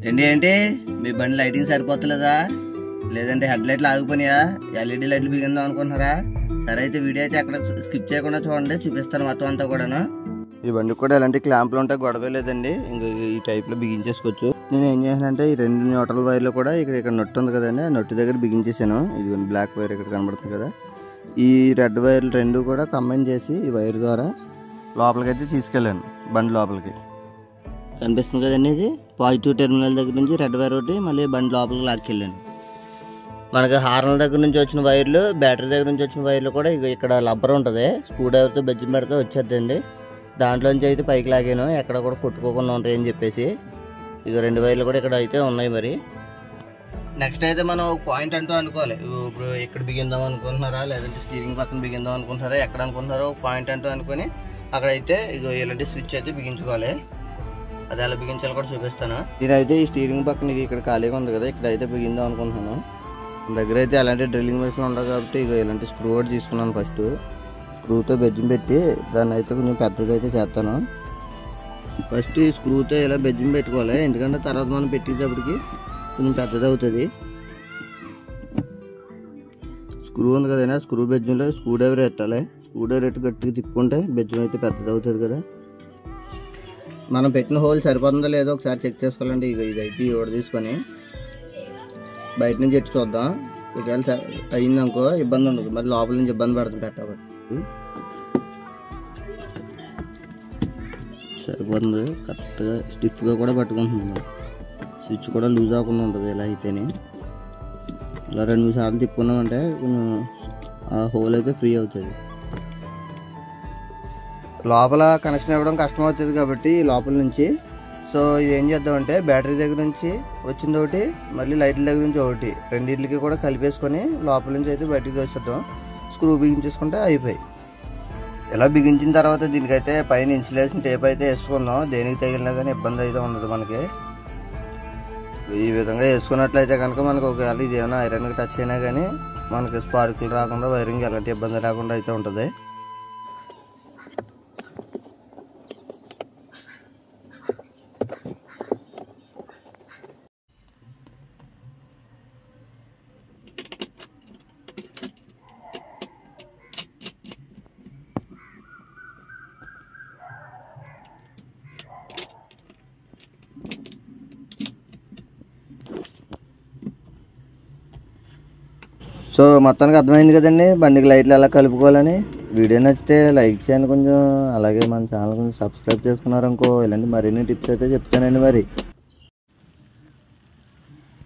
ఏంటి ఏంటి మీ బండి లైటింగ్ సరిపోతలేదా? లేదంటే హెడ్ లైట్లు ఆగిపోయినాయా? ఎల్ఈడి లైట్లు బిగిందాం అనుకుంటున్నారా? సరే అయితే వీడియో అయితే ఎక్కడ స్కిప్ చేయకుండా చూడండి, చూపిస్తాను మొత్తం అంతా కూడాను. ఈ బండికి కూడా ఎలాంటి క్లాంపులు ఉంటాయి, గొడవ లేదండి. ఇంకా ఈ టైప్లో బిగించేసుకోవచ్చు. నేను ఏం చేశానంటే ఈ రెండు న్యూట్రల్ వైర్లు కూడా ఇక్కడ నొట్టు ఉంది కదండి, ఆ నొట్టు దగ్గర బిగించేసాను. ఇది బ్లాక్ వైర్ ఇక్కడ కనబడుతుంది కదా, ఈ రెడ్ వైర్లు రెండు కూడా కంబైన్ చేసి ఈ వైర్ ద్వారా లోపలికి అయితే తీసుకెళ్ళాను. బండి లోపలికి కనిపిస్తుంది కదండి, ఇది పాజిటివ్ టెర్మినల్ దగ్గర నుంచి రెడ్ వైర్ ఒకటి మళ్ళీ బండి లోపలికి లాక్కెళ్ళాను. మనకి హార్నల్ దగ్గర నుంచి వచ్చిన వైర్లు, బ్యాటరీ దగ్గర నుంచి వచ్చిన వైర్లు కూడా ఇక్కడ లబ్బర్ ఉంటుంది, స్క్రూ డ్రైవర్తో బెజ్జం పెడితే వచ్చేద్దండి. దాంట్లోంచి అయితే పైకి లాగాను, ఎక్కడ కూడా కొట్టుకోకుండా ఉంటాయని చెప్పేసి. ఇక రెండు వైర్లు కూడా ఇక్కడ అయితే ఉన్నాయి. మరి నెక్స్ట్ అయితే మనం ఒక పాయింట్ అంటూ అనుకోవాలి. ఇప్పుడు ఇక్కడ బిగిందాం అనుకుంటున్నారా, లేదంటే స్టీరింగ్ పక్కన బిగిందాం అనుకుంటున్నారా, ఎక్కడ అనుకుంటున్నారో ఒక పాయింట్ అంటూ అనుకుని అక్కడైతే ఇక ఇలాంటి స్విచ్ అయితే బిగించుకోవాలి. అది ఎలా బిగించాలో కూడా చూపిస్తాను. నేనైతే ఈ స్టీరింగ్ పక్కన ఇక్కడ ఖాళీగా ఉంది కదా, ఇక్కడ అయితే బిగిందాం అనుకుంటున్నాను. దగ్గర అయితే అలాంటి డ్రిల్లింగ్ మెషిన్ ఉండదు కాబట్టి ఇక ఇలాంటి స్క్రూ కూడా తీసుకున్నాను. ఫస్ట్ స్క్రూతో బెజ్జం పెట్టి దాన్ని అయితే కొంచెం పెద్దది అయితే చేస్తాను. ఫస్ట్ ఈ స్క్రూతో ఇలా బెజ్జం పెట్టుకోవాలి, ఎందుకంటే తర్వాత మనం పెట్టేటప్పటికి కొంచెం పెద్దది అవుతుంది. స్క్రూ ఉంది కదైనా, స్క్రూ బెజ్జంలో స్క్రూ డ్రైవర్ పెట్టాలి. స్క్రూ డ్రైవర్ ఎట్టు గట్టిగా తిప్పుకుంటే బెజ్జం అయితే పెద్దది అవుతుంది కదా. మనం పెట్టిన హోల్ సరిపోతుందో లేదో ఒకసారి చెక్ చేసుకోవాలండి. ఇదైతే ఇవ్వడ తీసుకొని బయట నుంచి ఎట్టి చూద్దాం. ఒకవేళ అయిందనుకో ఇబ్బంది ఉండదు, మరి లోపల నుంచి ఇబ్బంది పడుతుంది పెట్టబట్టి. సరిపోతుంది, కరెక్ట్గా స్టిఫ్గా కూడా పట్టుకుంటుంది. స్విచ్ కూడా లూజ్ అవ్వకుండా ఉంటుంది. ఇలా అయితేనే ఇలా 2-3 సార్లు తిప్పుకున్నామంటే కొంచెం ఆ హోల్ అయితే ఫ్రీ అవుతుంది. లోపల కనెక్షన్ ఇవ్వడం కష్టం అవుతుంది కాబట్టి లోపల నుంచి. సో ఇది ఏం చేద్దామంటే బ్యాటరీ దగ్గర నుంచి వచ్చింది ఒకటి, మళ్ళీ లైట్ల దగ్గర నుంచి ఒకటి, రెండింటికి కూడా కలిపేసుకొని లోపల నుంచి అయితే బయటికి వచ్చేద్దాం. స్క్రూ బిగించేసుకుంటే అయిపోయి. ఇలా బిగించిన తర్వాత దీనికైతే పైన ఇన్సులేషన్ టేప్ అయితే వేసుకుందాం. దేనికి తగిలినా కానీ ఇబ్బంది అయితే ఉండదు మనకి. ఈ విధంగా వేసుకున్నట్లయితే కనుక మనకు ఒకవేళ ఇది ఏమైనా ఐరన్కి టచ్ అయినా కానీ మనకి స్పార్కులు రాకుండా, వైరింగ్ ఎలాంటి ఇబ్బంది రాకుండా అయితే ఉంటుంది. సో మొత్తానికి అర్థమైంది కదండి బండికి లైట్లు ఎలా కలుపుకోవాలని. వీడియో నచ్చితే లైక్ చేయండి కొంచెం, అలాగే మన ఛానల్ కొంచెం సబ్స్క్రైబ్ చేసుకున్నారనుకో ఇలాంటి మరిన్ని టిప్స్ అయితే చెప్తానండి మరి.